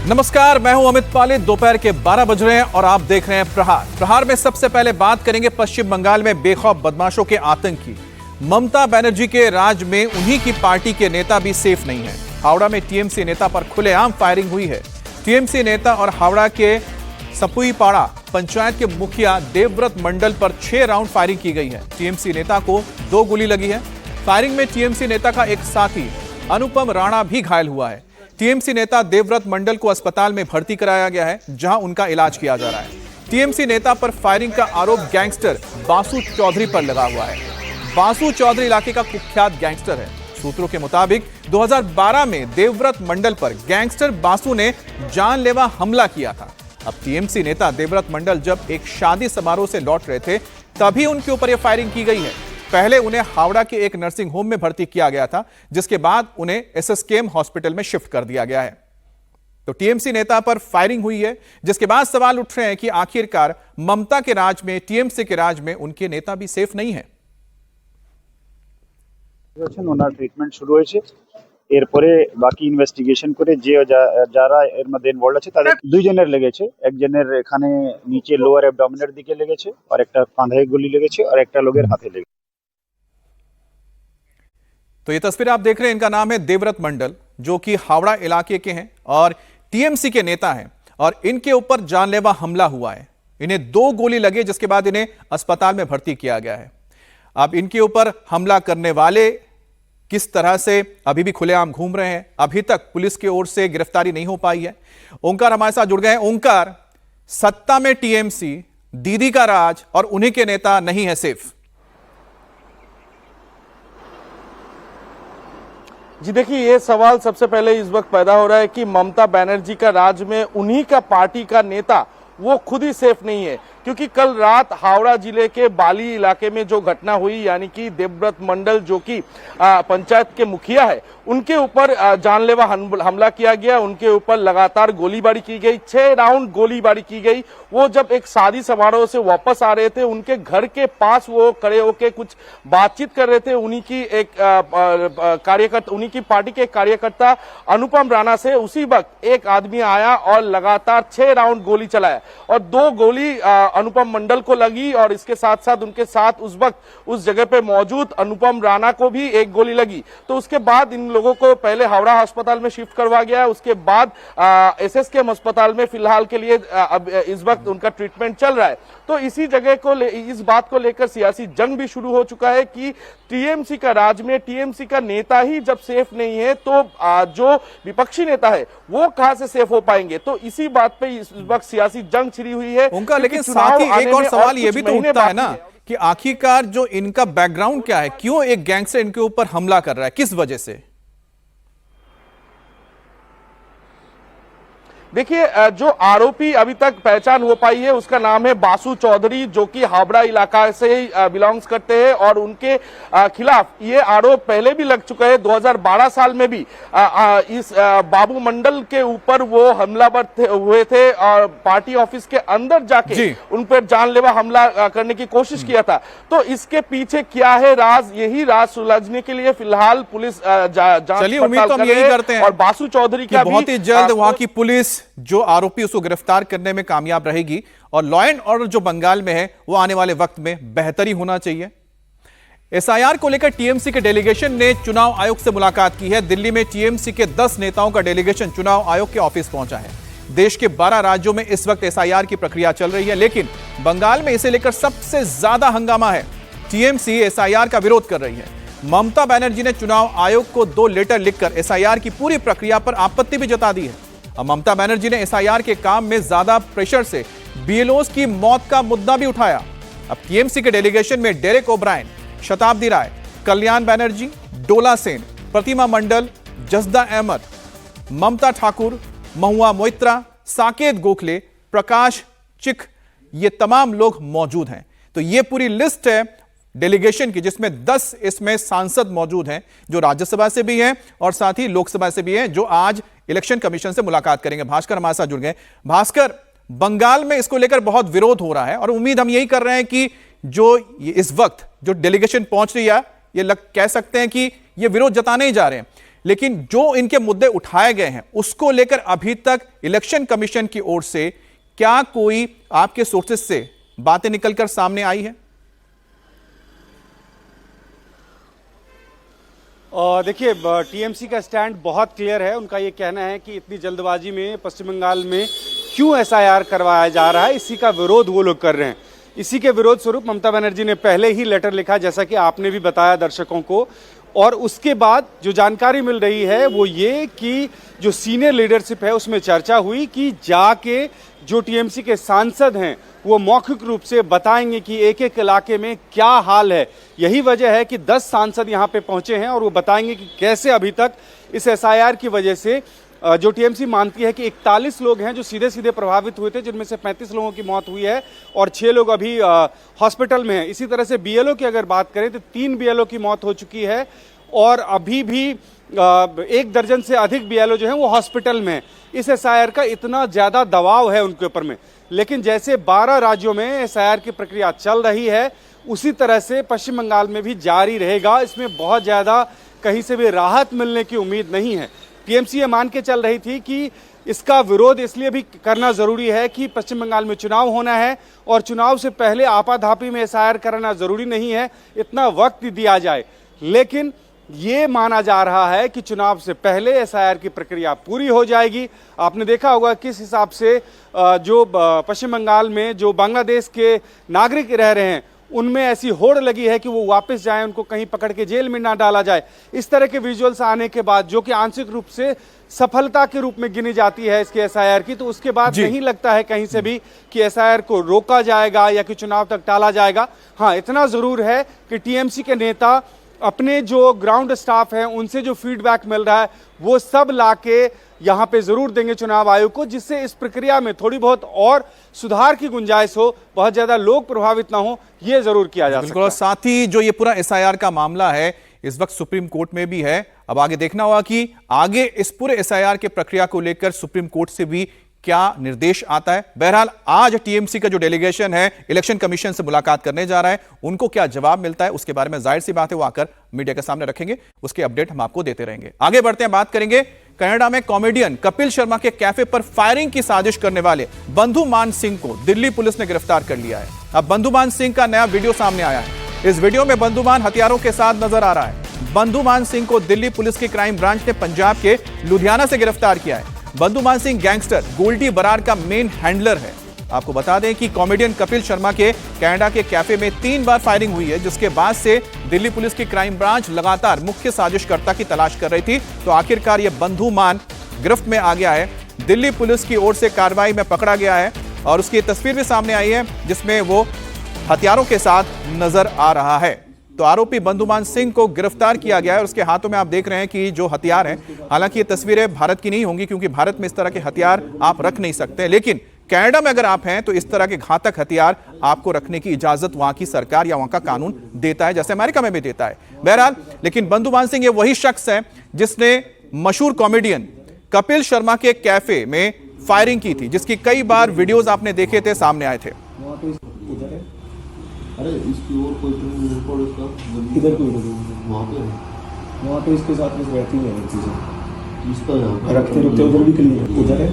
नमस्कार, मैं हूं अमित पालित। दोपहर के 12 बज रहे हैं और आप देख रहे हैं प्रहार। प्रहार में सबसे पहले बात करेंगे पश्चिम बंगाल में बेखौफ बदमाशों के आतंक की। ममता बनर्जी के राज में उन्हीं की पार्टी के नेता भी सेफ नहीं है। हावड़ा में टीएमसी नेता पर खुलेआम फायरिंग हुई है। टीएमसी नेता और हावड़ा के सपुईपाड़ा पंचायत के मुखिया देवव्रत मंडल पर 6 राउंड फायरिंग की गई है। टीएमसी नेता को 2 गोली लगी है। फायरिंग में टीएमसी नेता का एक साथी अनुपम राणा भी घायल हुआ है। टीएमसी नेता देवव्रत मंडल को अस्पताल में भर्ती कराया गया है, जहां उनका इलाज किया जा रहा है। टीएमसी नेता पर फायरिंग का आरोप गैंगस्टर बासु चौधरी पर लगा हुआ है। बासु चौधरी इलाके का कुख्यात गैंगस्टर है। सूत्रों के मुताबिक 2012 में देवव्रत मंडल पर गैंगस्टर बासु ने जानलेवा हमला किया था। अब टीएमसी नेता देवव्रत मंडल जब एक शादी समारोह से लौट रहे थे, तभी उनके ऊपर यह फायरिंग की गई है। पहले उन्हें हावड़ा के एक नर्सिंग होम में भर्ती किया गया था, जिसके बाद उन्हें एसएसकेएम हॉस्पिटल में शिफ्ट कर दिया गया है। तो टीएमसी नेता पर फायरिंग हुई है, जिसके बाद सवाल उठ रहे हैं कि आखिरकार ममता के राज में, टीएमसी के राज में उनके नेता भी सेफ नहीं है। ওনার ট্রিটমেন্ট শুরু হয়েছে। এরপরে বাকি ইনভেস্টিগেশন করে যে যারা এর মধ্যে ইনভলভ আছে তাদের দুইজনের লেগেছে। একজনের এখানে নিচে লোয়ার অ্যাবডোমেনের দিকে লেগেছে, আর একটা কাঁধে গুলি লেগেছে, আর একটা লোকের হাতে লেগেছে। तो ये तस्वीर आप देख रहे हैं, इनका नाम है देवव्रत मंडल, जो कि हावड़ा इलाके के हैं और टीएमसी के नेता हैं। और इनके ऊपर जानलेवा हमला हुआ है। इन्हें 2 गोली लगे, जिसके बाद इन्हें अस्पताल में भर्ती किया गया है। अब इनके ऊपर हमला करने वाले किस तरह से अभी भी खुलेआम घूम रहे हैं। अभी तक पुलिस की ओर से गिरफ्तारी नहीं हो पाई है। ओंकार हमारे साथ जुड़ गए हैं। ओंकार, सत्ता में टीएमसी, दीदी का राज और उन्हीं के नेता नहीं है सेफ। जी देखिए, ये सवाल सबसे पहले इस वक्त पैदा हो रहा है कि ममता बनर्जी का राज में उन्हीं का पार्टी का नेता वो खुद ही सेफ नहीं है। क्योंकि कल रात हावड़ा जिले के बाली इलाके में जो घटना हुई, यानी कि देवव्रत मंडल जो कि पंचायत के मुखिया है, उनके ऊपर जानलेवा हमला किया गया। उनके ऊपर लगातार गोलीबारी की गई, 6 राउंड गोलीबारी की गई। वो जब एक शादी समारोह से वापस आ रहे थे, उनके घर के पास वो खड़े होकर कुछ बातचीत कर रहे थे। उन्हीं की एक कार्यकर्ता, उन्हीं की पार्टी के कार्यकर्ता अनुपम राणा से उसी वक्त एक आदमी आया और लगातार 6 राउंड गोली चलाया और 2 गोली अनुपम मंडल को लगी। और इसके साथ साथ उनके साथ उस वक्त उस जगह पे मौजूद अनुपम राणा को भी एक गोली लगी। तो उसके बाद इन लोगों को पहले हावड़ा अस्पताल में शिफ्ट करवा गया। उसके बाद एसएसकेएम अस्पताल में फिलहाल के लिए अब इस वक्त उनका ट्रीटमेंट चल रहा है। तो इसी जगह को इस बात को लेकर सियासी जंग भी शुरू हो चुका है कि टीएमसी का राज में टीएमसी का नेता ही जब सेफ नहीं है, तो जो विपक्षी नेता है वो कहां से सेफ हो पाएंगे। तो इसी बात पे इस वक्त सियासी जंग छिड़ी हुई है उनका। लेकिन साथ ही एक और सवाल ये भी तो उठता है ना कि आखिरकार जो इनका बैकग्राउंड क्या है, क्यों एक गैंगस्टर इनके ऊपर हमला कर रहा है, किस वजह से? देखिए, जो आरोपी अभी तक पहचान हो पाई है उसका नाम है बासु चौधरी, जो कि हावड़ा इलाका से बिलोंग्स करते हैं। और उनके खिलाफ ये आरोप पहले भी लग चुका है। 2012 साल में भी इस बाबू मंडल के ऊपर वो हमलावर हुए थे और पार्टी ऑफिस के अंदर जाके उन पर जानलेवा हमला करने की कोशिश किया था। तो इसके पीछे क्या है राज, यही राज सुलझने के लिए फिलहाल पुलिस जांच पड़ताल कर रही है। और बासु चौधरी का बहुत ही जल्द वहां की पुलिस जो आरोपी उसको गिरफ्तार करने में कामयाब रहेगी और लॉ एंड ऑर्डर जो बंगाल में है वो आने वाले वक्त में बेहतरी होना चाहिए। एसआईआर को लेकर टीएमसी के डेलीगेशन ने चुनाव आयोग से मुलाकात की है। दिल्ली में टीएमसी के 10 नेताओं का डेलीगेशन चुनाव आयोग के ऑफिस पहुंचा है। देश के 12 राज्यों में इस वक्त एसआईआर की प्रक्रिया चल रही है, लेकिन बंगाल में इसे लेकर सबसे ज्यादा हंगामा है। टीएमसी एसआईआर का विरोध कर रही है। ममता बनर्जी ने चुनाव आयोग को 2 लेटर लिखकर एसआईआर की पूरी प्रक्रिया पर आपत्ति भी जता दी है। अब ममता बनर्जी ने एसआईआर के काम में ज्यादा प्रेशर से बीएलओस की मौत का मुद्दा भी उठाया। अब टीएमसी के डेलीगेशन में डेरेक ओब्रायन, शताब्दी राय, कल्याण बनर्जी, डोला सेन, प्रतिमा मंडल, जसदा अहमद, ममता ठाकुर, महुआ मोइत्रा, साकेत गोखले, प्रकाश चिक, ये तमाम लोग मौजूद हैं। तो ये पूरी लिस्ट है डेलीगेशन की, जिसमें 10 इसमें सांसद मौजूद हैं जो राज्यसभा से भी हैं और साथ ही लोकसभा से भी हैं, जो आज इलेक्शन कमीशन से मुलाकात करेंगे। भास्कर हमारे साथ जुड़ गए। भास्कर, बंगाल में इसको लेकर बहुत विरोध हो रहा है और उम्मीद हम यही कर रहे हैं कि जो इस वक्त जो डेलीगेशन पहुंच रही है, ये कह सकते हैं कि ये विरोध जताने ही जा रहे हैं, लेकिन जो इनके मुद्दे उठाए गए हैं उसको लेकर अभी तक इलेक्शन कमीशन की ओर से क्या कोई आपके सोर्सेस से बातें निकलकर सामने आई है? देखिए, टीएमसी का स्टैंड बहुत क्लियर है। उनका ये कहना है कि इतनी जल्दबाजी में पश्चिम बंगाल में क्यों एसआईआर करवाया जा रहा है, इसी का विरोध वो लोग कर रहे हैं। इसी के विरोध स्वरूप ममता बनर्जी ने पहले ही लेटर लिखा, जैसा कि आपने भी बताया दर्शकों को। और उसके बाद जो जानकारी मिल रही है वो ये कि जो सीनियर लीडरशिप है उसमें चर्चा हुई कि जाके जो टीएमसी के सांसद हैं वो मौखिक रूप से बताएंगे कि एक एक इलाके में क्या हाल है। यही वजह है कि 10 सांसद यहाँ पे पहुंचे हैं और वो बताएंगे कि कैसे अभी तक इस एसआईआर की वजह से जो टीएमसी मानती है कि 41 लोग हैं जो सीधे सीधे प्रभावित हुए थे, जिनमें से 35 लोगों की मौत हुई है और 6 लोग अभी हॉस्पिटल में हैं। इसी तरह से बीएलओ की अगर बात करें तो 3 बीएलओ की मौत हो चुकी है और अभी भी 1 दर्जन से अधिक बीएलओ जो हैं वो हॉस्पिटल में हैं। इस एसआईआर का इतना ज़्यादा दबाव है उनके ऊपर में। लेकिन जैसे 12 राज्यों में एसआईआर की प्रक्रिया चल रही है उसी तरह से पश्चिम बंगाल में भी जारी रहेगा। इसमें बहुत ज़्यादा कहीं से भी राहत मिलने की उम्मीद नहीं है। टीएमसी ये मान के चल रही थी कि इसका विरोध इसलिए भी करना जरूरी है कि पश्चिम बंगाल में चुनाव होना है और चुनाव से पहले आपाधापी में एसआईआर कराना जरूरी नहीं है, इतना वक्त दिया जाए। लेकिन ये माना जा रहा है कि चुनाव से पहले एसआईआर की प्रक्रिया पूरी हो जाएगी। आपने देखा होगा किस हिसाब से जो पश्चिम बंगाल में जो बांग्लादेश के नागरिक रह रहे हैं उनमें ऐसी होड़ लगी है कि वो वापस जाएं, उनको कहीं पकड़ के जेल में ना डाला जाए। इस तरह के विजुअल्स आने के बाद जो कि आंशिक रूप से सफलता के रूप में गिनी जाती है इसके एसआईआर की, तो उसके बाद नहीं लगता है कहीं से भी कि एसआईआर को रोका जाएगा या कि चुनाव तक टाला जाएगा। हाँ, इतना जरूर है कि टीएमसी के नेता अपने जो ग्राउंड स्टाफ है उनसे जो फीडबैक मिल रहा है वो सब लाके यहाँ पे जरूर देंगे चुनाव आयोग को, जिससे इस प्रक्रिया में थोड़ी बहुत और सुधार की गुंजाइश हो, बहुत ज्यादा लोग प्रभावित ना हो, ये जरूर किया जा सकता है। साथ ही जो ये पूरा एसआईआर का मामला है इस वक्त सुप्रीम कोर्ट में भी है। अब आगे देखना होगा कि आगे इस पूरे एसआईआर के प्रक्रिया को लेकर सुप्रीम कोर्ट से भी क्या निर्देश आता है। बहरहाल आज टीएमसी का जो डेलीगेशन है इलेक्शन कमीशन से मुलाकात करने जा रहा है, उनको क्या जवाब मिलता है उसके बारे में जाहिर सी बात है वो आकर मीडिया के सामने रखेंगे, उसके अपडेट हम आपको देते रहेंगे। आगे बढ़ते हैं, बात करेंगे कनाडा में कॉमेडियन कपिल शर्मा के कैफे पर फायरिंग की साजिश करने वाले बंधु मान सिंह को दिल्ली पुलिस ने गिरफ्तार कर लिया है। अब बंधु मान सिंह का नया वीडियो सामने आया है। इस वीडियो में बंधु मान हथियारों के साथ नजर आ रहा है। बंधु मान सिंह को दिल्ली पुलिस की क्राइम ब्रांच ने पंजाब के लुधियाना से गिरफ्तार किया है। बंधु मान सिंह गैंगस्टर गोल्डी बरार का मेन हैंडलर है। आपको बता दें कि कॉमेडियन कपिल शर्मा के कनाडा के कैफे में 3 बार फायरिंग हुई है, जिसके बाद से दिल्ली पुलिस की क्राइम ब्रांच लगातार मुख्य साजिशकर्ता की तलाश कर रही थी। तो आखिरकार यह बंधु मान गिरफ्त में आ गया है, दिल्ली पुलिस की ओर से कार्रवाई में पकड़ा गया है और उसकी तस्वीर भी सामने आई है जिसमें वो हथियारों के साथ नजर आ रहा है। तो आरोपी बंधुमान सिंह को गिरफ्तार किया गया है और उसके हाथों में आप देख रहे हैं कि जो हथियार हैं, हालांकि ये तस्वीरें भारत की नहीं होंगी क्योंकि भारत में इस तरह के हथियार आप रख नहीं सकते, लेकिन कनाडा में अगर आप हैं तो इस तरह के घातक हथियार आपको रखने की इजाजत वहां की सरकार या वहां का कानून देता है, जैसे अमेरिका में भी देता है। बहरहाल, लेकिन बंधुमान सिंह ये वही शख्स है जिसने मशहूर कॉमेडियन कपिल शर्मा के कैफे में फायरिंग की थी, जिसकी कई बार वीडियोस आपने देखे थे, सामने आए थे। अरे इसकी और कोई रिपोर्ट इसका किधर कोई वहाँ पे इसके साथ में रहती है चीजें इसका यहाँ रखते रुकते उधर भी क्लियर उधर है।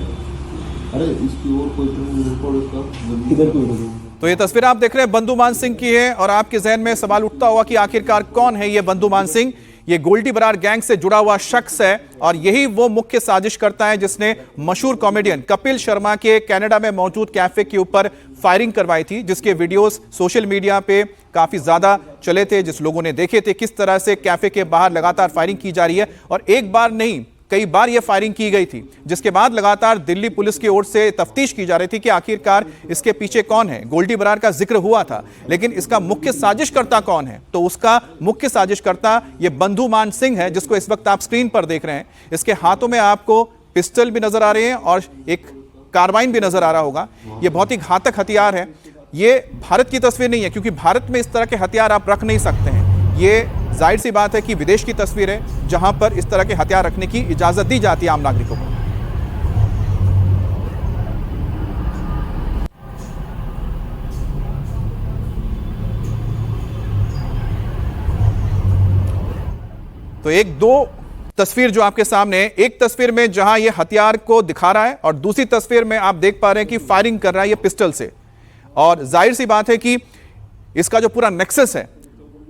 अरे इसकी और कोई रिपोर्ट इसका किधर कोई तो ये तस्वीर आप देख रहे हैं बंधुमान सिंह की है और आपके जहन में सवाल उठता होगा कि आखिरकार कौन है ये बंधुमान सिंह। ये गोल्डी बरार गैंग से जुड़ा हुआ शख्स है और यही वो मुख्य साजिश करता है जिसने मशहूर कॉमेडियन कपिल शर्मा के कनाडा में मौजूद कैफे के ऊपर फायरिंग करवाई थी, जिसके वीडियोस सोशल मीडिया पे काफी ज्यादा चले थे, जिस लोगों ने देखे थे किस तरह से कैफे के बाहर लगातार फायरिंग की जा रही है और एक बार नहीं कई बार यह फायरिंग की गई थी, जिसके बाद लगातार दिल्ली पुलिस की ओर से तफ्तीश की जा रही थी कि आखिरकार इसके पीछे कौन है। गोल्डी बरार का जिक्र हुआ था, लेकिन इसका मुख्य साजिशकर्ता कौन है, तो उसका मुख्य साजिशकर्ता यह बंधुमान सिंह है, जिसको इस वक्त आप स्क्रीन पर देख रहे हैं। इसके हाथों में आपको पिस्टल भी नजर आ रहे हैं और एक कार्बाइन भी नजर आ रहा होगा। यह बहुत ही घातक हथियार है। ये भारत की तस्वीर नहीं है क्योंकि भारत में इस तरह के हथियार आप रख नहीं सकते हैं। ये जाहिर सी बात है कि विदेश की तस्वीर है जहां पर इस तरह के हथियार रखने की इजाजत दी जाती है आम नागरिकों को। तो 1-2 तस्वीर जो आपके सामने है, एक तस्वीर में जहां ये हथियार को दिखा रहा है और दूसरी तस्वीर में आप देख पा रहे हैं कि फायरिंग कर रहा है ये पिस्टल से। और जाहिर सी बात है कि इसका जो पूरा नेक्सस है,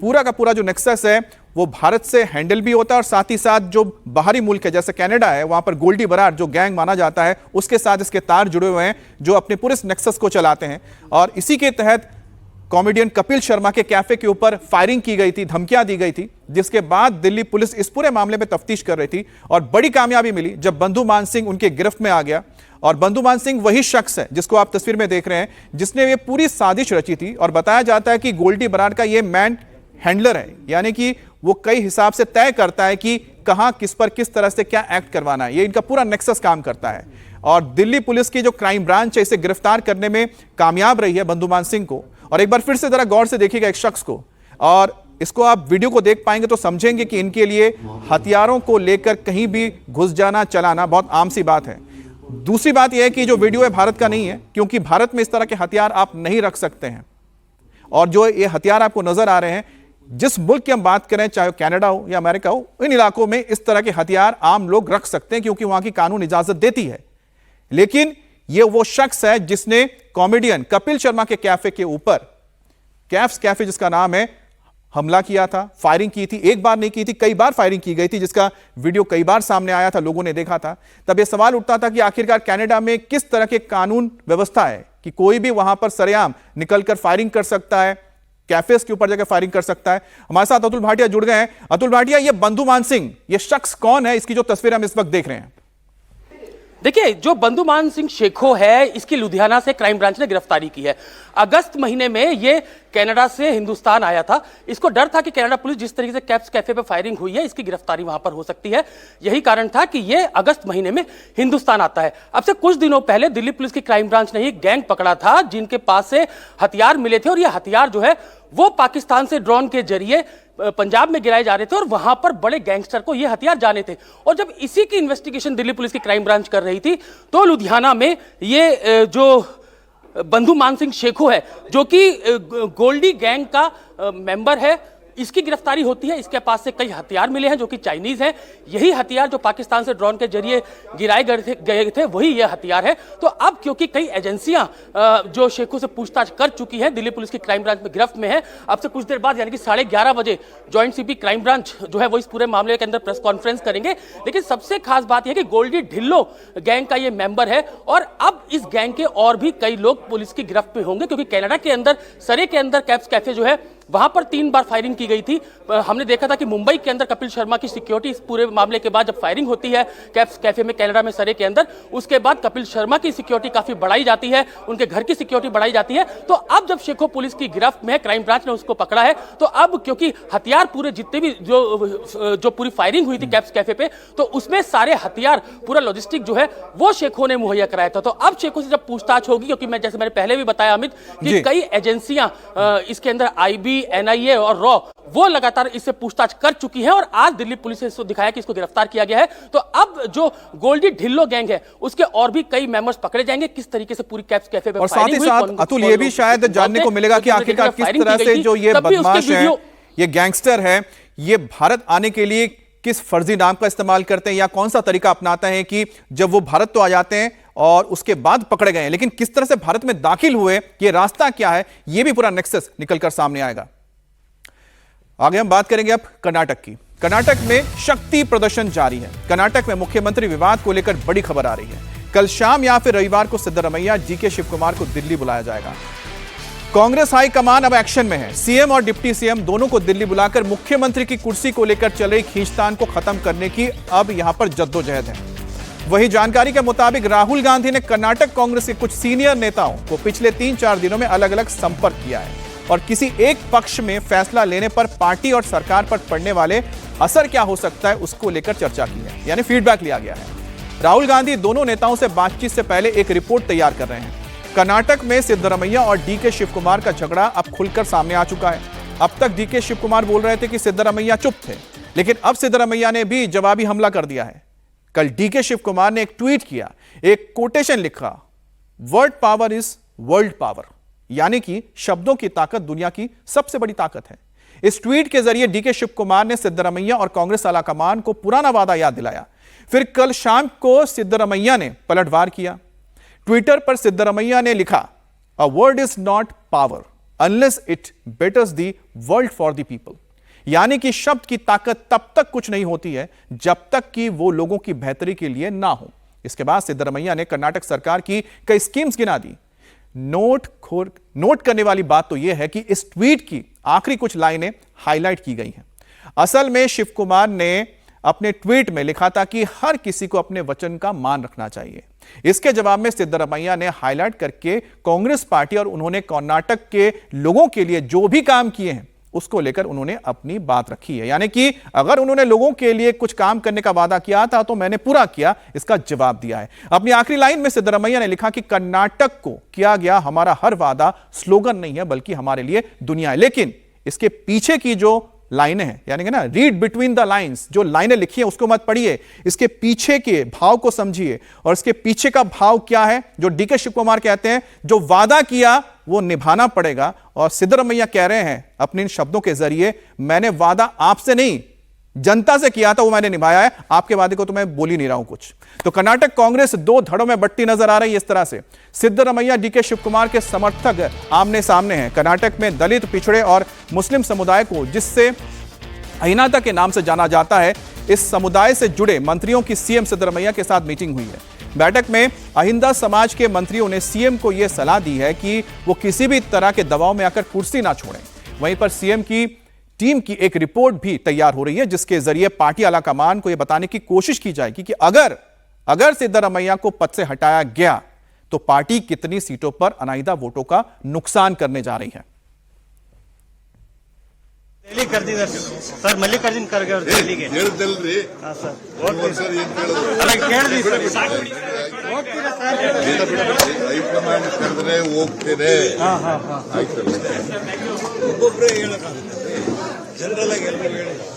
पूरा का पूरा जो नेक्सस है वो भारत से हैंडल भी होता है और साथ ही साथ जो बाहरी मुल्क है जैसे कनाडा है, वहां पर गोल्डी बरार जो गैंग माना जाता है उसके साथ इसके तार जुड़े हुए हैं जो अपने पूरे नेक्सस को चलाते हैं। और इसी के तहत कॉमेडियन कपिल शर्मा के कैफे के ऊपर फायरिंग की गई थी, धमकियां दी गई थी, जिसके बाद दिल्ली पुलिस इस पूरे मामले में तफ्तीश कर रही थी और बड़ी कामयाबी मिली जब बंधु मान सिंह उनके गिरफ्त में आ गया। और बंधु मान सिंह वही शख्स है जिसको आप तस्वीर में देख रहे हैं जिसने ये पूरी साजिश रची थी। और बताया जाता है कि गोल्डी बरार का ये मैन हैंडलर है, यानी कि वो कई हिसाब से तय करता है कि कहां किस पर किस तरह से क्या एक्ट करवाना है। ये इनका पूरा नेक्सस काम करता है और दिल्ली पुलिस की जो क्राइम ब्रांच है इसे गिरफ्तार करने में कामयाब रही है बंधु मान सिंह को। और एक बार फिर से जरा गौर से देखिएगा एक शख्स को, और इसको आप वीडियो को देख पाएंगे तो समझेंगे कि इनके लिए हथियारों को लेकर कहीं भी घुस जाना चलाना बहुत आम सी बात है। दूसरी बात यह है कि जो वीडियो है भारत का नहीं है, क्योंकि भारत में इस तरह के हथियार आप नहीं रख सकते हैं। और जो ये हथियार आपको नजर आ रहे हैं, जिस मुल्क की हम बात करें, चाहे कनाडा हो या अमेरिका हो, इन इलाकों में इस तरह के हथियार आम लोग रख सकते हैं क्योंकि वहां की कानून इजाजत देती है। लेकिन ये वो शख्स है जिसने कॉमेडियन कपिल शर्मा के कैफे के ऊपर, कैफ्स कैफे जिसका नाम है, हमला किया था, फायरिंग की थी। एक बार नहीं की थी, कई बार फायरिंग की गई थी, जिसका वीडियो कई बार सामने आया था, लोगों ने देखा था। तब यह सवाल उठता था कि आखिरकार कनाडा में किस तरह के कानून व्यवस्था है कि कोई भी वहां पर सरेआम निकलकर फायरिंग कर सकता है, कैफेस के ऊपर जाकर फायरिंग कर सकता है। हमारे साथ अतुल भाटिया जुड़ गए हैं। अतुल भाटिया, ये बंधु मान सिंह, ये शख्स कौन है, इसकी जो तस्वीर हम इस वक्त देख रहे हैं? देखिए, जो बंधु मान सिंह शेखो है, इसकी लुधियाना से क्राइम ब्रांच ने गिरफ्तारी की है। अगस्त महीने में ये कनाडा से हिंदुस्तान आया था। इसको डर था कि कनाडा पुलिस जिस तरीके से कैप्स कैफे पे फायरिंग हुई है, इसकी गिरफ्तारी वहां पर हो सकती है। यही कारण था कि ये अगस्त महीने में हिंदुस्तान आता है। अब से कुछ दिनों पहले दिल्ली पुलिस की क्राइम ब्रांच ने एक गैंग पकड़ा था जिनके पास से हथियार मिले थे और ये हथियार जो है वो पाकिस्तान से ड्रोन के जरिए पंजाब में गिराए जा रहे थे और वहां पर बड़े गैंगस्टर को ये हथियार जाने थे। और जब इसी की इन्वेस्टिगेशन दिल्ली पुलिस की क्राइम ब्रांच कर रही थी तो लुधियाना में ये जो बंधु मान सिंह शेखो है, जो कि गोल्डी गैंग का मेंबर है, इसकी गिरफ्तारी होती है। इसके पास से कई हथियार मिले हैं जो कि चाइनीज हैं। यही हथियार जो पाकिस्तान से ड्रोन के जरिए गिराए गए थे वही ये हथियार है। तो अब क्योंकि कई एजेंसियां जो शेखों से पूछताछ कर चुकी हैं, दिल्ली पुलिस की क्राइम ब्रांच में गिरफ्त में है। अब से कुछ देर बाद यानी कि 11:30 बजे ज्वाइंट सीपी क्राइम ब्रांच जो है वो इस पूरे मामले के अंदर प्रेस कॉन्फ्रेंस करेंगे। लेकिन सबसे खास बात यह कि गोल्डी ढिल्लो गैंग का ये मेंबर है और अब इस गैंग के और भी कई लोग पुलिस की गिरफ्त में होंगे, क्योंकि कनाडा के अंदर सरे के अंदर कैप्स कैफे जो है वहां पर 3 बार फायरिंग की गई थी। हमने देखा था कि मुंबई के अंदर कपिल शर्मा की सिक्योरिटी इस पूरे मामले के बाद जब फायरिंग होती है कैप्स कैफे में कनाडा में सरे के अंदर, उसके बाद कपिल शर्मा की सिक्योरिटी काफी बढ़ाई जाती है, उनके घर की सिक्योरिटी बढ़ाई जाती है। तो अब जब शेखो पुलिस की गिरफ्त में है, क्राइम ब्रांच ने उसको पकड़ा है, तो अब क्योंकि हथियार पूरे जितने भी जो पूरी फायरिंग हुई थी कैप्स कैफे पे, तो उसमें सारे हथियार, पूरा लॉजिस्टिक जो है वो शेखो ने मुहैया कराया था। तो अब शेखो से जब पूछताछ होगी, क्योंकि मैं जैसे मैंने पहले भी बताया अमित कि कई एजेंसियां इसके अंदर IB, NIA और रॉ वो लगातार इससे पूछताछ कर चुकी है और आज दिल्ली पुलिस ने इसको दिखाया कि इसको गिरफ्तार किया गया है। तो अब जो गोल्डी ढिल्लो गैंग है उसके और भी कई मेंबर्स पकड़े जाएंगे। किस तरीके से पूरी कैप्स कैफे पे और साथ ही साथ अतुल ये भी शायद जानने को मिलेगा कि आखिरकार किस तरह से जो ये बदमाश है, ये गैंगस्टर है, ये भारत आने के लिए किस फर्जी नाम का इस्तेमाल करते हैं या कौन सा तरीका अपनाते हैं कि जब वो भारत तो आ जाते हैं और उसके बाद पकड़े गए हैं, लेकिन किस तरह से भारत में दाखिल हुए, ये रास्ता क्या है, ये भी पूरा नेक्सस निकलकर सामने आएगा। आगे हम बात करेंगे अब कर्नाटक की। कर्नाटक में शक्ति प्रदर्शन जारी है। कर्नाटक में मुख्यमंत्री विवाद को लेकर बड़ी खबर आ रही है। कल शाम या फिर रविवार को सिद्धरमैया, DK शिवकुमार को दिल्ली बुलाया जाएगा। कांग्रेस हाईकमान अब एक्शन में है। CM और डिप्टी CM दोनों को दिल्ली बुलाकर मुख्यमंत्री की कुर्सी को लेकर चल रही खींचतान को खत्म करने की अब यहां पर जद्दोजहद है। वही जानकारी के मुताबिक राहुल गांधी ने कर्नाटक कांग्रेस के कुछ सीनियर नेताओं को पिछले 3-4 दिनों में अलग अलग संपर्क किया है और किसी एक पक्ष में फैसला लेने पर पार्टी और सरकार पर पड़ने वाले असर क्या हो सकता है उसको लेकर चर्चा की है, यानी फीडबैक लिया गया है। राहुल गांधी दोनों नेताओं से बातचीत से पहले एक रिपोर्ट तैयार कर रहे हैं। कर्नाटक में सिद्धरमैया और DK शिवकुमार का झगड़ा अब खुलकर सामने आ चुका है। अब तक DK शिवकुमार बोल रहे थे कि सिद्धरमैया चुप थे, लेकिन अब सिद्धरमैया ने भी जवाबी हमला कर दिया है। कल DK शिवकुमार ने एक ट्वीट किया, एक कोटेशन लिखा, word power is world power, यानी कि शब्दों की ताकत दुनिया की सबसे बड़ी ताकत है। इस ट्वीट के जरिए डीके शिव कुमार ने सिद्धरमैया और कांग्रेस आलाकमान को पुराना वादा याद दिलाया। फिर कल शाम को सिद्धरमैया ने पलटवार किया। ट्विटर पर सिद्धरमैया ने लिखा, a word is not power unless it बेटर्स the world for the people. यानी कि शब्द की ताकत तब तक कुछ नहीं होती है जब तक कि वो लोगों की बेहतरी के लिए ना हो। इसके बाद सिद्धरमैया ने कर्नाटक सरकार की कई स्कीम्स गिना दी। नोट करने वाली बात तो यह है कि इस ट्वीट की आखिरी कुछ लाइनें हाईलाइट की गई हैं। असल में शिव कुमार ने अपने ट्वीट में लिखा था कि हर किसी को अपने वचन का मान रखना चाहिए। इसके जवाब में सिद्धरमैया ने हाईलाइट करके कांग्रेस पार्टी और उन्होंने कर्नाटक के लोगों के लिए जो भी काम किए हैं उसको लेकर उन्होंने अपनी बात रखी है। यानी कि अगर उन्होंने लोगों के लिए कुछ काम करने का वादा किया था तो मैंने पूरा किया, इसका जवाब दिया है। अपनी आखिरी लाइन में सिद्धरमैया ने लिखा कि कर्नाटक को किया गया हमारा हर वादा स्लोगन नहीं है बल्कि हमारे लिए दुनिया है। लेकिन इसके पीछे की जो लाइनें हैं, यानी कि ना, रीड बिटवीन द लाइंस, जो लाइनें लिखी हैं उसको मत पढ़िए, इसके पीछे के भाव को समझिए। और इसके पीछे का भाव क्या है? जो डीके शिव कुमार कहते हैं जो वादा किया वो निभाना पड़ेगा। और सिद्धरमैया कह रहे हैं अपने इन शब्दों के जरिए, मैंने वादा आपसे नहीं जनता से किया था, वो मैंने निभाया है, आपके वादे को तो मैं बोल ही नहीं रहा हूं कुछ। तो कर्नाटक कांग्रेस दो धड़ों में बंटी नजर आ रही है। इस तरह से सिद्धरमैया डीके शिव कुमार के समर्थक आमने सामने हैं। कर्नाटक में दलित, पिछड़े और मुस्लिम समुदाय को, जिससे अहिंसा के नाम से जाना जाता है, इस समुदाय से जुड़े मंत्रियों की सीएम सिद्धरमैया के साथ मीटिंग हुई है। बैठक में अहिंसा समाज के मंत्रियों ने सीएम को यह सलाह दी है कि वो किसी भी तरह के दबाव में आकर कुर्सी ना छोड़ें। वहीं पर सीएम की टीम की एक रिपोर्ट भी तैयार हो रही है जिसके जरिए पार्टी आलाकमान को यह बताने की कोशिश की जाएगी कि अगर सिद्धरमैया को पद से हटाया गया तो पार्टी कितनी सीटों पर अनाइदा वोटों का नुकसान करने जा रही है। ಸರ್ ಮಲ್ಲಿಕಾರ್ಜುನ್ ಖರ್ಗೆ ಅವರು ದೆಹಲಿಗೆ ಹೇಳಿದ್ದಲ್ರಿ ಸರ್ ಸರ್ ಏನ್ ಕೇಳಿದ್ರು ಅಲ್ಲ ಕೇಳಿದ್ವಿ ಸರ್ ಹೋಗ್ತೀರಾ ಸರ್ ಹೈಕಮಾಂಡ್ ಕರೆದ್ರೆ ಹೋಗ್ತೇನೆ ಆಯ್ತಲ್ಲ ಒಬ್ಬೊಬ್ಬರೇ ಹೇಳಕ್ಕಾಗುತ್ತೆ ಜನರಲ್ ಆಗಿ ಎಲ್ಲರೂ ಹೇಳೋದು।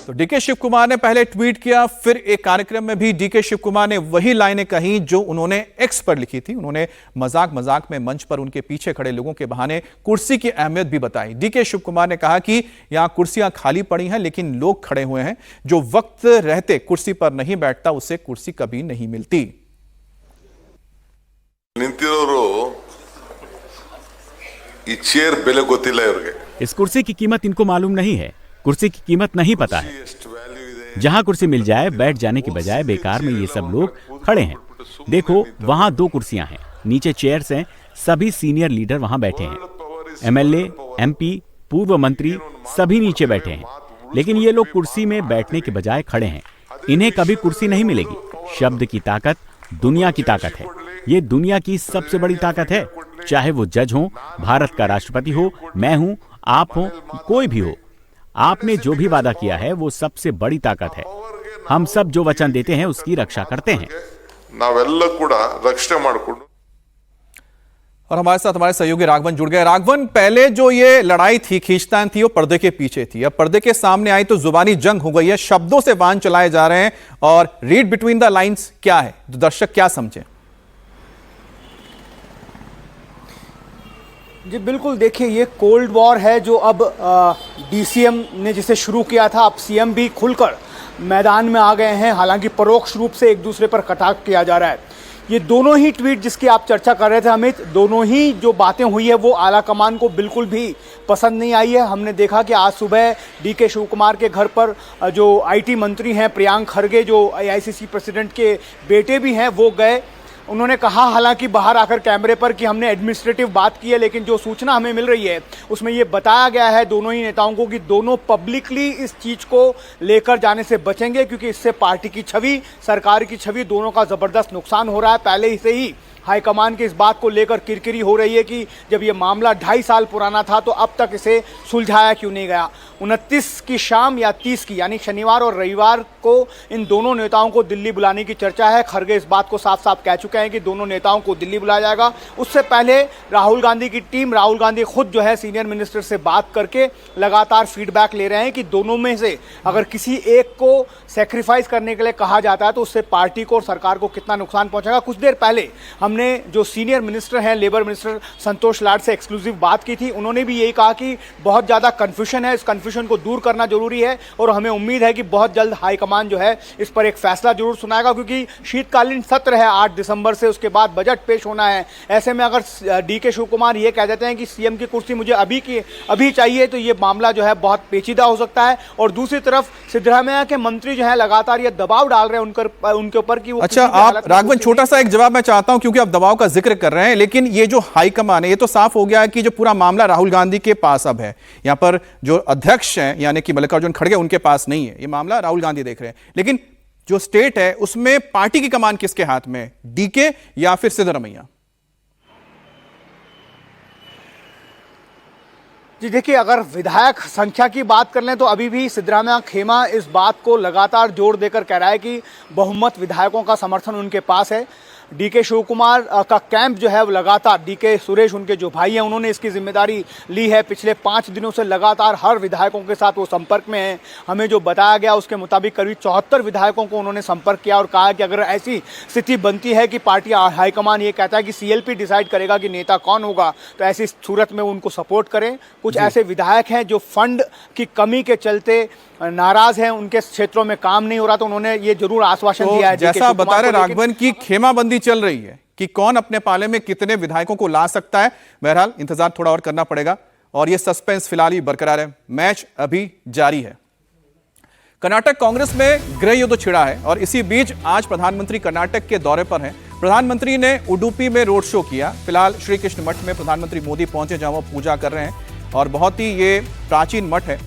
तो डीके शिव कुमार ने पहले ट्वीट किया, फिर एक कार्यक्रम में भी डीके शिव कुमार ने वही लाइनें कही जो उन्होंने एक्स पर लिखी थी। उन्होंने मजाक में मंच पर उनके पीछे खड़े लोगों के बहाने कुर्सी की अहमियत भी बताई। डीके शिव कुमार ने कहा कि यहां कुर्सियां खाली पड़ी हैं लेकिन लोग खड़े हुए हैं। जो वक्त रहते कुर्सी पर नहीं बैठता उसे कुर्सी कभी नहीं मिलती। ನಿಂತಿರೋರು ಈ ಚೇರ್ ಬೆಲೆ ಗೊತ್ತಿಲ್ಲ ಇವರಿಗೆ। इस कुर्सी की कीमत इनको मालूम नहीं है, कुर्सी की कीमत नहीं पता है। जहां कुर्सी मिल जाए बैठ जाने के बजाय बेकार में ये सब लोग खड़े हैं। देखो वहां 2 कुर्सियां हैं, नीचे चेयर्स हैं, सभी सीनियर लीडर वहां बैठे हैं, एमएलए, एमपी, पूर्व मंत्री सभी नीचे बैठे हैं। लेकिन ये लोग कुर्सी में बैठने के बजाय खड़े हैं। इन्हें कभी कुर्सी नहीं मिलेगी। शब्द की ताकत दुनिया की ताकत है। ये दुनिया की सबसे बड़ी ताकत है। चाहे वो जज हो, भारत का राष्ट्रपति हो, मैं हूं, आप हो, कोई भी हो, आपने जो भी वादा किया है वो सबसे बड़ी ताकत है। हम सब जो वचन देते हैं उसकी रक्षा करते हैं। ನಾವೆಲ್ಲ ಕೂಡ ರಕ್ಷಣೆ ಮಾಡಿಕೊಂಡು। और हमारे साथ हमारे सहयोगी राघवन जुड़ गए। राघवन, पहले जो ये लड़ाई थी, खींचतान थी, वो पर्दे के पीछे थी। अब पर्दे के सामने आई तो जुबानी जंग हो गई है, शब्दों से वाहन चलाए जा रहे हैं। और रीड बिटवीन द लाइंस क्या है, तो दर्शक क्या समझे? जी बिल्कुल, देखिए ये कोल्ड वॉर है जो अब डीसीएम ने जिसे शुरू किया था, अब सीएम भी खुलकर मैदान में आ गए हैं। हालांकि परोक्ष रूप से एक दूसरे पर कटाक्ष किया जा रहा है। ये दोनों ही ट्वीट जिसकी आप चर्चा कर रहे थे अमित, दोनों ही जो बातें हुई है वो आला कमान को बिल्कुल भी पसंद नहीं आई है। हमने देखा कि आज सुबह डीके शिव कुमार के घर पर जो आईटी मंत्री हैं प्रियांक खरगे, जो एआईसीसी प्रेसिडेंट के बेटे भी हैं, वो गए। उन्होंने कहा हालांकि बाहर आकर कैमरे पर कि हमने एडमिनिस्ट्रेटिव बात की है, लेकिन जो सूचना हमें मिल रही है उसमें ये बताया गया है दोनों ही नेताओं को कि दोनों पब्लिकली इस चीज़ को लेकर जाने से बचेंगे, क्योंकि इससे पार्टी की छवि, सरकार की छवि, दोनों का ज़बरदस्त नुकसान हो रहा है। पहले ही से ही हाईकमान की इस बात को लेकर किरकिरी हो रही है कि जब ये मामला 2.5 साल पुराना था तो अब तक इसे सुलझाया क्यों नहीं गया। 29 की शाम या 30 की, यानी शनिवार और रविवार को इन दोनों नेताओं को दिल्ली बुलाने की चर्चा है। खरगे इस बात को साफ साफ कह चुके हैं कि दोनों नेताओं को दिल्ली बुलाया जाएगा। उससे पहले राहुल गांधी की टीम, राहुल गांधी खुद जो है सीनियर मिनिस्टर से बात करके लगातार फीडबैक ले रहे हैं कि दोनों में से अगर किसी एक को सेक्रीफाइस करने के लिए कहा जाता है तो उससे पार्टी को और सरकार को कितना नुकसान पहुंचेगा। कुछ देर पहले हमने हमने जो सीनियर मिनिस्टर हैं, लेबर मिनिस्टर संतोष लाड से एक्सक्लूसिव बात की थी, उन्होंने भी यही कहा कि बहुत ज़्यादा कन्फ्यूजन है, इस कन्फ्यूजन को दूर करना जरूरी है और हमें उम्मीद है कि बहुत जल्द हाईकमान जो है इस पर एक फैसला जरूर सुनाएगा, क्योंकि शीतकालीन सत्र है 8 दिसंबर से, उसके बाद बजट पेश होना है। ऐसे में अगर डीके शिव कुमार ये कह देते हैं कि सीएम की कुर्सी मुझे अभी चाहिए, तो ये मामला जो है बहुत पेचीदा हो सकता है। और दूसरी तरफ सिद्धरामैया के मंत्री जो है लगातार ये दबाव डाल रहे हैं उनके ऊपर कि वो अच्छा, आप राघवन छोटा सा एक जवाब मैं चाहता हूं, क्योंकि आप दबाव का जिक्र कर रहे हैं, लेकिन ये जो हाईकमान है, ये तो साफ हो गया है कि जो पूरा मामला राहुल गांधी के पास अब है। यहां पर जो अध्यक्ष हैं यानी कि मल्लिकार्जुन खड़गे, उनके पास नहीं है, ये मामला राहुल गांधी देख रहे हैं। लेकिन जो स्टेट है उसमें पार्टी की कमान किसके हाथ में, डीके या फिर सिद्धरामैया? जी देखिए, अगर विधायक संख्या की बात कर लें तो अभी भी सिद्धरामैया खेमा इस बात को लगातार जोर देकर कह रहा है कि बहुमत विधायकों का समर्थन उनके पास है। डीके शिव कुमार का कैंप जो है वो लगातार, डीके सुरेश उनके जो भाई हैं, उन्होंने इसकी जिम्मेदारी ली है। पिछले 5 दिनों से लगातार हर विधायकों के साथ वो संपर्क में हैं। हमें जो बताया गया उसके मुताबिक करीब 74 विधायकों को उन्होंने संपर्क किया और कहा कि अगर ऐसी स्थिति बनती है कि पार्टी हाईकमान ये कहता है कि सीएलपी डिसाइड करेगा कि नेता कौन होगा, तो ऐसी सूरत में उनको सपोर्ट करें। कुछ ऐसे विधायक हैं जो फंड की कमी के चलते नाराज हैं, उनके क्षेत्रों में काम नहीं हो रहा, तो उन्होंने ये जरूर आश्वासन दिया है। जैसा बता रहे राघवन की खेमाबंदी चल रही है कि कौन अपने पाले में कितने विधायकों को ला सकता है। बहरहाल इंतजार थोड़ा और करना पड़ेगा और ये सस्पेंस फिलहाल ही बरकरार है, मैच अभी जारी है। कर्नाटक कांग्रेस में गृह युद्ध छिड़ा है और इसी बीच आज प्रधानमंत्री कर्नाटक के दौरे पर हैं। प्रधानमंत्री ने उडुपी में रोड शो किया। फिलहाल श्री कृष्ण मठ में प्रधानमंत्री मोदी पहुंचे, जहां वो पूजा कर रहे हैं और बहुत ही ये प्राचीन मठ है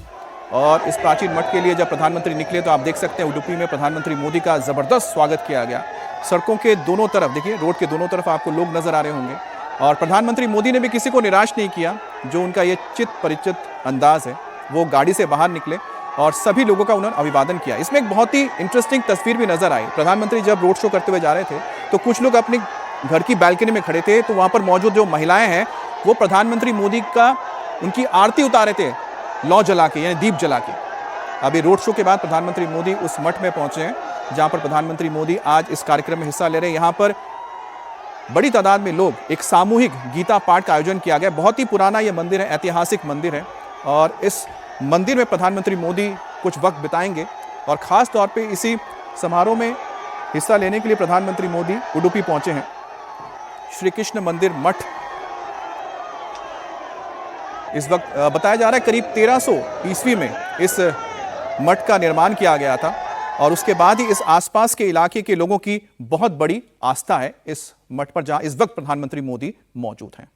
और इस प्राचीन मठ के लिए जब प्रधानमंत्री निकले तो आप देख सकते हैं उडुपी में प्रधानमंत्री मोदी का जबरदस्त स्वागत किया गया। सड़कों के दोनों तरफ देखिए, रोड के दोनों तरफ आपको लोग नजर आ रहे होंगे और प्रधानमंत्री मोदी ने भी किसी को निराश नहीं किया। जो उनका ये चित परिचित अंदाज है, वो गाड़ी से बाहर निकले और सभी लोगों का उन्होंने अभिवादन किया। इसमें एक बहुत ही इंटरेस्टिंग तस्वीर भी नजर आई। प्रधानमंत्री जब रोड शो करते हुए जा रहे थे तो कुछ लोग अपने घर की बालकनी में खड़े थे, तो वहां पर मौजूद जो महिलाएं हैं वो प्रधानमंत्री मोदी का उनकी आरती उतारे थे, लौ जला के यानी दीप जला के। अभी रोड शो के बाद प्रधानमंत्री मोदी उस मठ में पहुंचे हैं जहां पर प्रधानमंत्री मोदी आज इस कार्यक्रम में हिस्सा ले रहे हैं। यहां पर बड़ी तादाद में लोग, एक सामूहिक गीता पाठ का आयोजन किया गया। बहुत ही पुराना यह मंदिर है, ऐतिहासिक मंदिर है और इस मंदिर में प्रधानमंत्री मोदी कुछ वक्त बिताएंगे और खास तौर पे इसी समारोह में हिस्सा लेने के लिए प्रधानमंत्री मोदी उडुपी पहुंचे हैं। श्री कृष्ण मंदिर मठ इस वक्त बताया जा रहा है करीब 1300 ईस्वी में इस मठ का निर्माण किया गया था और उसके बाद ही इस आसपास के इलाके के लोगों की बहुत बड़ी आस्था है इस मठ पर, जहां इस वक्त प्रधानमंत्री मोदी मौजूद हैं।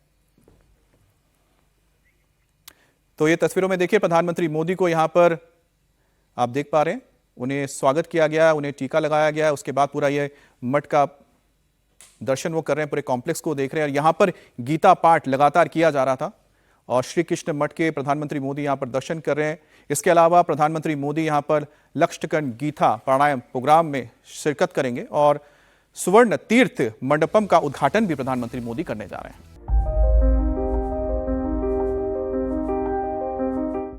तो ये तस्वीरों में देखिए, प्रधानमंत्री मोदी को यहां पर आप देख पा रहे हैं, उन्हें स्वागत किया गया, उन्हें टीका लगाया गया। उसके बाद पूरा ये मठ का दर्शन वो कर रहे हैं, पूरे कॉम्प्लेक्स को देख रहे हैं और यहां पर गीता पाठ लगातार किया जा रहा था और श्री कृष्ण मठ के प्रधानमंत्री मोदी यहां पर दर्शन कर रहे हैं। इसके अलावा प्रधानमंत्री मोदी यहां पर लक्षकण गीता प्राणायाम प्रोग्राम में शिरकत करेंगे और सुवर्ण तीर्थ मंडपम का उद्घाटन भी प्रधानमंत्री मोदी करने जा रहे हैं।